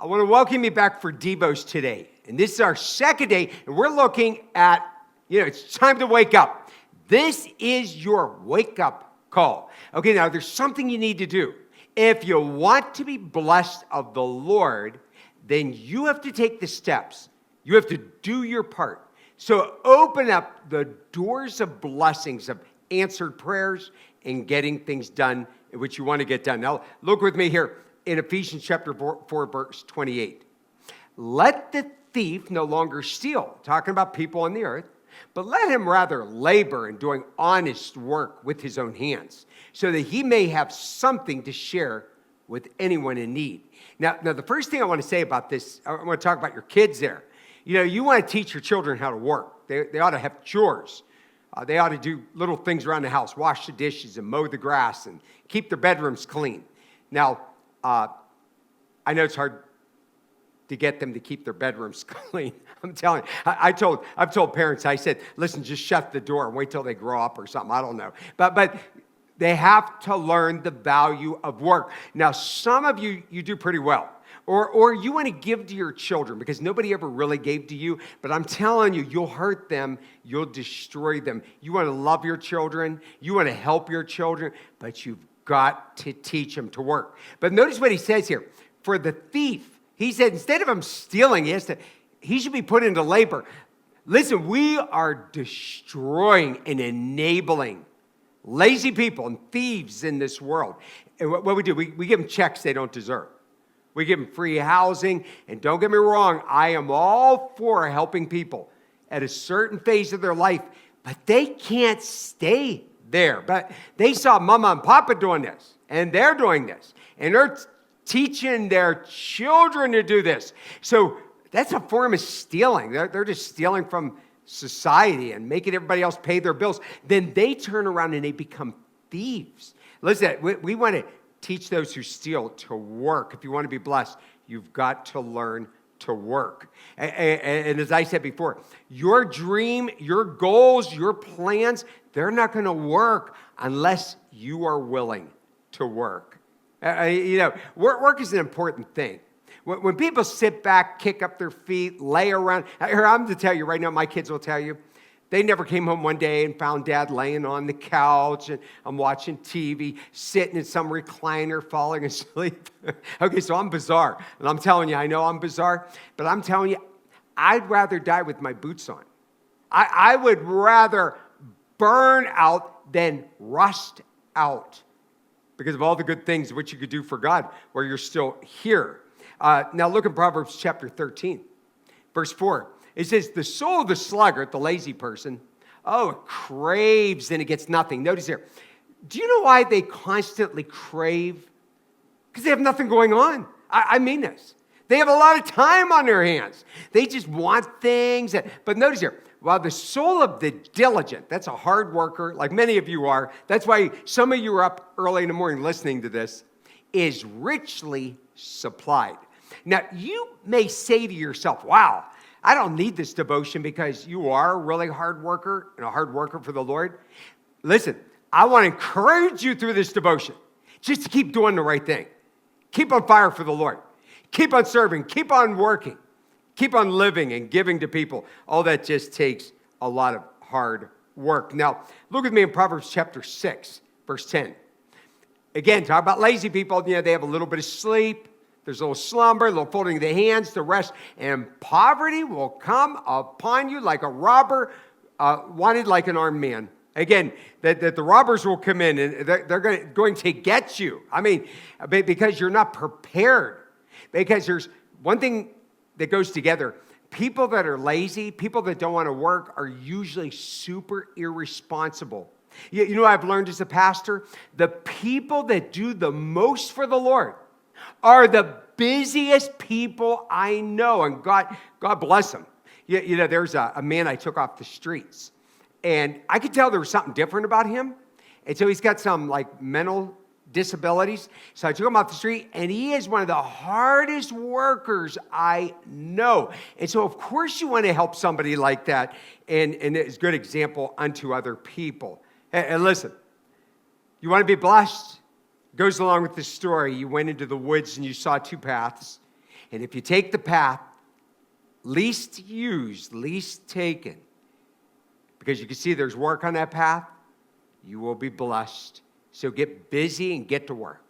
I want to welcome you back for Devos today. And this is our second day, and we're looking at, it's time to wake up. This is your wake-up call. Okay, now there's something you need to do. If you want to be blessed of the Lord, then you have to take the steps. You have to do your part. So open up the doors of blessings, of answered prayers, and getting things done which you want to get done. Now, look with me here in Ephesians chapter 4 verse 28. Let the thief no longer steal, talking about people on the earth, but let him rather labor in doing honest work with his own hands, so that he may have something to share with anyone in need. Now, the first thing I want to say about this, I want to talk about your kids there. You want to teach your children how to work. They ought to have chores. They ought to do little things around the house, wash the dishes and mow the grass and keep their bedrooms clean. Now, I know it's hard to get them to keep their bedrooms clean. I'm telling you, I've told parents, I said, listen, just shut the door and wait till they grow up or something. I don't know. But they have to learn the value of work. Now, some of you do pretty well. Or you want to give to your children because nobody ever really gave to you. But I'm telling you, you'll hurt them. You'll destroy them. You want to love your children. You want to help your children. But you've got to teach them to work. But notice what he says here. For the thief, he said, instead of him stealing, he should be put into labor. Listen, we are destroying and enabling lazy people and thieves in this world. And what we do, we give them checks they don't deserve. We give them free housing. And don't get me wrong, I am all for helping people at a certain phase of their life, but they can't stay there. But they saw Mama and Papa doing this, and they're doing this, and they're teaching their children to do this. So that's a form of stealing. They're just stealing from society and making everybody else pay their bills. Then they turn around and they become thieves. Listen, we want to teach those who steal to work. If you want to be blessed, you've got to learn to work. And as I said before, your dream, your goals, your plans, they're not going to work unless you are willing to work. Work is an important thing. When people sit back, kick up their feet, lay around, I'm to tell you right now, my kids will tell you, they never came home one day and found Dad laying on the couch and I'm watching TV, sitting in some recliner, falling asleep. Okay, so I'm bizarre. And I'm telling you, I know I'm bizarre, but I'm telling you, I'd rather die with my boots on. I would rather burn out than rust out because of all the good things which you could do for God while you're still here. Now look at Proverbs chapter 13, verse 4. It says, the soul of the sluggard, the lazy person, it craves and it gets nothing. Notice here, do you know why they constantly crave? Because they have nothing going on. I mean this. They have a lot of time on their hands. They just want things. But notice here, while the soul of the diligent, that's a hard worker, like many of you are, that's why some of you are up early in the morning listening to this, is richly supplied. Now, you may say to yourself, wow, I don't need this devotion because you are a really hard worker and a hard worker for the Lord. Listen, I want to encourage you through this devotion just to keep doing the right thing. Keep on fire for the Lord. Keep on serving. Keep on working. Keep on living and giving to people. All that just takes a lot of hard work. Now, look with me in Proverbs chapter 6, verse 10. Again, talk about lazy people. They have a little bit of sleep. There's a little slumber, a little folding of the hands to rest, and poverty will come upon you like a robber, wanted like an armed man. Again, that the robbers will come in and they're going to get you. I mean, because you're not prepared. Because there's one thing that goes together. People that are lazy, people that don't want to work are usually super irresponsible. You know what I've learned as a pastor? The people that do the most for the Lord are the busiest people I know, and God bless them. There's a man I took off the streets, and I could tell there was something different about him, and so he's got some mental disabilities. So I took him off the street, and he is one of the hardest workers I know. And so, of course, you want to help somebody like that, and it's a good example unto other people. And listen, you want to be blessed? Goes along with this story. You went into the woods and you saw two paths. And if you take the path least used, least taken, because you can see there's work on that path, you will be blessed. So get busy and get to work.